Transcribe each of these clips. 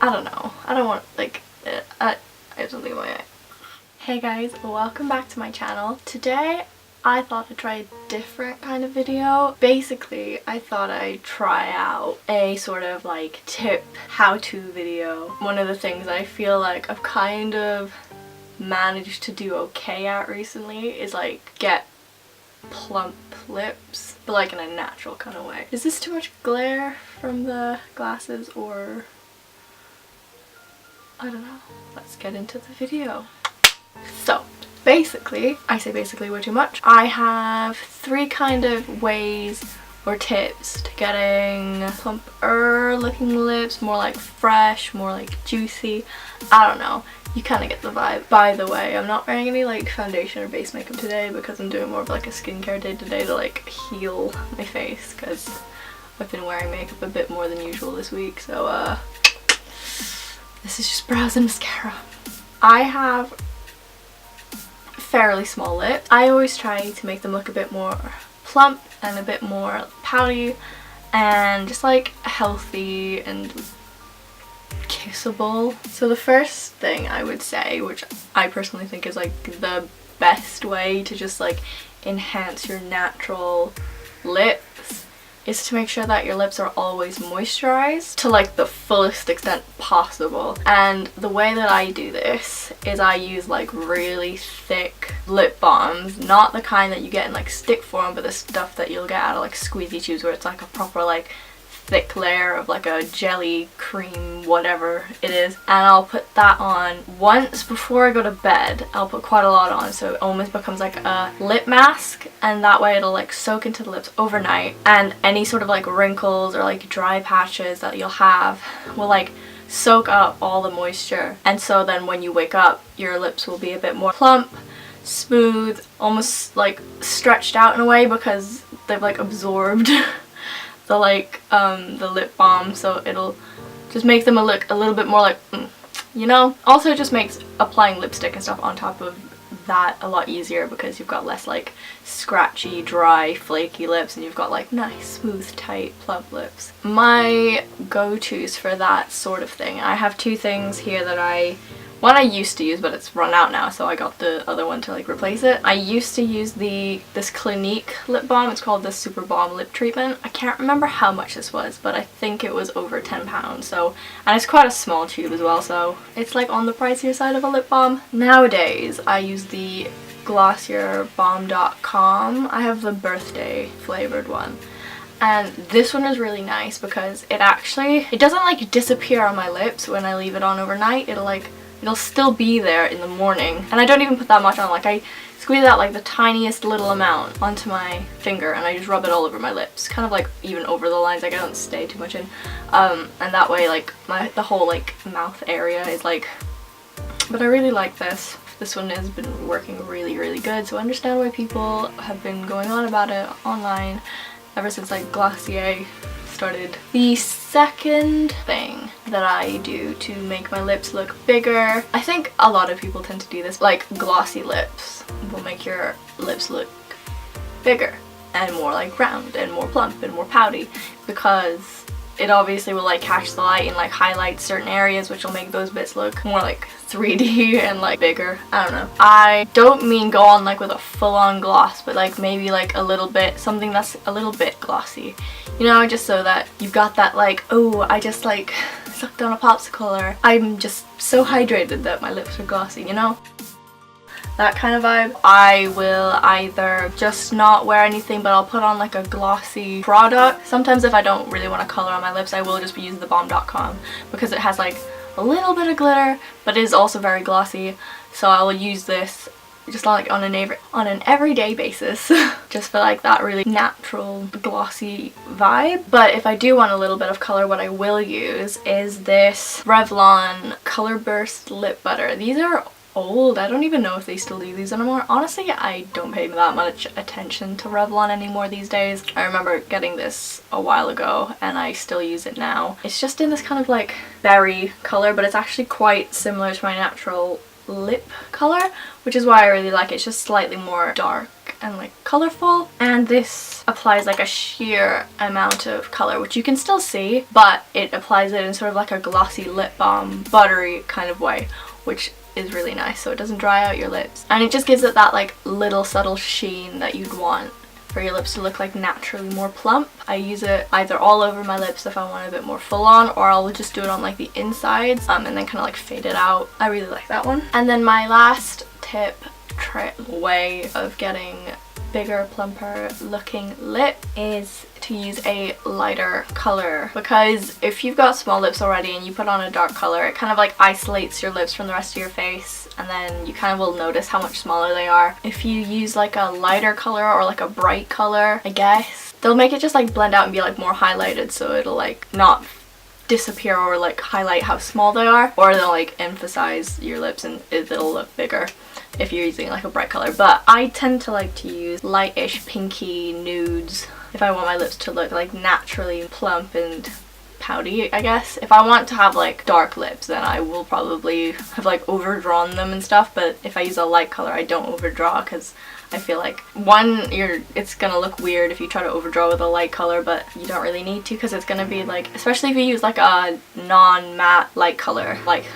I don't know. I don't want, like, I have something in my eye. Hey guys, welcome back to my channel. Today I thought I'd try a different kind of video. Basically, I thought I'd try out a sort of like tip how-to video. One of the things I feel like I've kind of managed to do okay at recently is like get plump lips, but like in a natural kind of way. Is this too much glare from the glasses, or I don't know. Let's get into the video. So basically, I say basically way too much. I have three kind of ways or tips to getting plumper looking lips, more like fresh, more like juicy. I don't know. You kind of get the vibe. By the way, I'm not wearing any like foundation or base makeup today because I'm doing more of like a skincare day today to like heal my face, because I've been wearing makeup a bit more than usual this week. So this is just brows and mascara. I have fairly small lips. I always try to make them look a bit more plump and a bit more pouty and just like healthy and kissable. So the first thing I would say, which I personally think is like the best way to just like enhance your natural lips, is to make sure that your lips are always moisturized to like the fullest extent possible. And the way that I do this is I use like really thick lip balms, not the kind that you get in like stick form, but the stuff that you'll get out of like squeezy tubes, where it's like a proper like thick layer of like a jelly cream, whatever it is. And I'll put that on once before I go to bed. I'll put quite a lot on, so it almost becomes like a lip mask, and that way it'll like soak into the lips overnight, and any sort of like wrinkles or like dry patches that you'll have will like soak up all the moisture. And so then when you wake up, your lips will be a bit more plump, smooth, almost like stretched out in a way, because they've like absorbed the lip balm, so it'll just make them look a little bit more like, you know. Also, it just makes applying lipstick and stuff on top of that a lot easier, because you've got less like scratchy, dry, flaky lips, and you've got like nice, smooth, tight, plump lips. My go-tos for that sort of thing, I have two things here that one I used to use, but it's run out now, so I got the other one to like replace it. I used to use this Clinique lip balm. It's called the Super Balm Lip Treatment. I can't remember how much this was, but I think it was over £10. So, and it's quite a small tube as well, so it's like on the pricier side of a lip balm. Nowadays, I use the Glossier Balm.com. I have the birthday flavored one. And this one is really nice because it doesn't like disappear on my lips when I leave it on overnight. It'll still be there in the morning, and I don't even put that much on. Like, I squeeze out like the tiniest little amount onto my finger and I just rub it all over my lips, kind of like even over the lines. Like, I don't stay too much in, and that way like the whole like mouth area is like, but I really like this. This one has been working really, really good, so I understand why people have been going on about it online ever since like Glossier started. The second thing that I do to make my lips look bigger, I think a lot of people tend to do this, like glossy lips will make your lips look bigger and more like round and more plump and more pouty, because it obviously will like catch the light and like highlight certain areas, which will make those bits look more like 3D and like bigger. I don't know. I don't mean go on like with a full-on gloss, but like maybe like a little bit, something that's a little bit glossy, you know, just so that you've got that like, oh, I just like sucked on a popsicle, or I'm just so hydrated that my lips are glossy, you know? That kind of vibe. I will either just not wear anything, but I'll put on like a glossy product. Sometimes if I don't really want to color on my lips, I will just use the Balm.com, because it has like a little bit of glitter, but it is also very glossy. So I will use this just like on an everyday basis, just for like that really natural glossy vibe. But if I do want a little bit of color, what I will use is this Revlon Color Burst Lip Butter. These are old. I don't even know if they still do these anymore. Honestly, I don't pay that much attention to Revlon anymore these days. I remember getting this a while ago and I still use it now. It's just in this kind of like berry color, but it's actually quite similar to my natural lip color, which is why I really like it. It's just slightly more dark and like colorful, and this applies like a sheer amount of color, which you can still see, but it applies it in sort of like a glossy lip balm, buttery kind of way, which is really nice, so it doesn't dry out your lips, and it just gives it that like little subtle sheen that you'd want for your lips to look like naturally more plump. I use it either all over my lips if I want a bit more full on, or I'll just do it on like the insides and then kind of like fade it out. I really like that one. And then my last tip, way of getting bigger, plumper looking lip is to use a lighter color, because if you've got small lips already and you put on a dark color, it kind of like isolates your lips from the rest of your face, and then you kind of will notice how much smaller they are. If you use like a lighter color or like a bright color, I guess, they'll make it just like blend out and be like more highlighted, so it'll like not disappear or like highlight how small they are, or they'll like emphasize your lips and it'll look bigger if you're using like a bright color. But I tend to like to use lightish pinky nudes if I want my lips to look like naturally plump and pouty, I guess. If I want to have like dark lips, then I will probably have like overdrawn them and stuff, but if I use a light color I don't overdraw, because I feel like one, it's gonna look weird if you try to overdraw with a light color, but you don't really need to, because it's gonna be like, especially if you use like a non-matte light color, like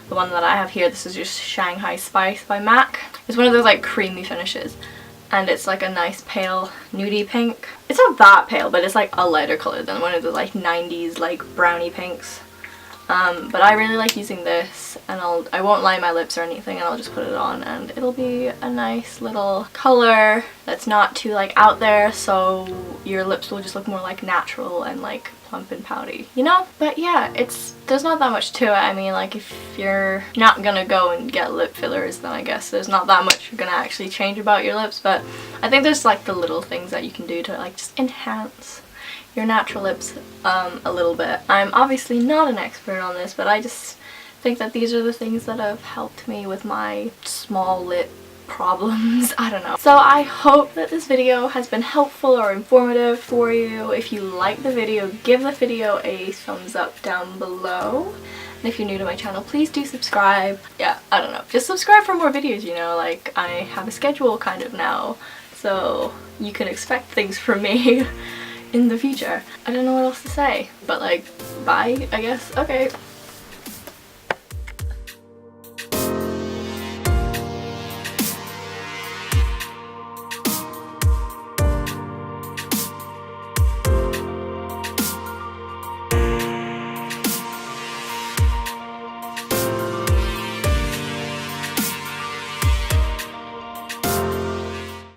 the one that I have here, this is just Shanghai Spice by MAC. It's one of those like creamy finishes, and it's like a nice pale nudie pink. It's not that pale, but it's like a lighter color than one of the like 90s like brownie pinks. But I really like using this, and I won't line my lips or anything, and I'll just put it on and it'll be a nice little color that's not too like out there, so your lips will just look more like natural and like plump and pouty, you know? But yeah, there's not that much to it. I mean, like, if you're not gonna go and get lip fillers, then I guess there's not that much you're gonna actually change about your lips, but I think there's like the little things that you can do to like just enhance your natural lips a little bit. I'm obviously not an expert on this, but I just think that these are the things that have helped me with my small lip problems. I don't know. So I hope that this video has been helpful or informative for you. If you like the video, give the video a thumbs up down below. And if you're new to my channel, please do subscribe. Yeah, I don't know. Just subscribe for more videos, you know, like I have a schedule kind of now, so you can expect things from me in the future. I don't know what else to say, but like, bye, I guess. Okay.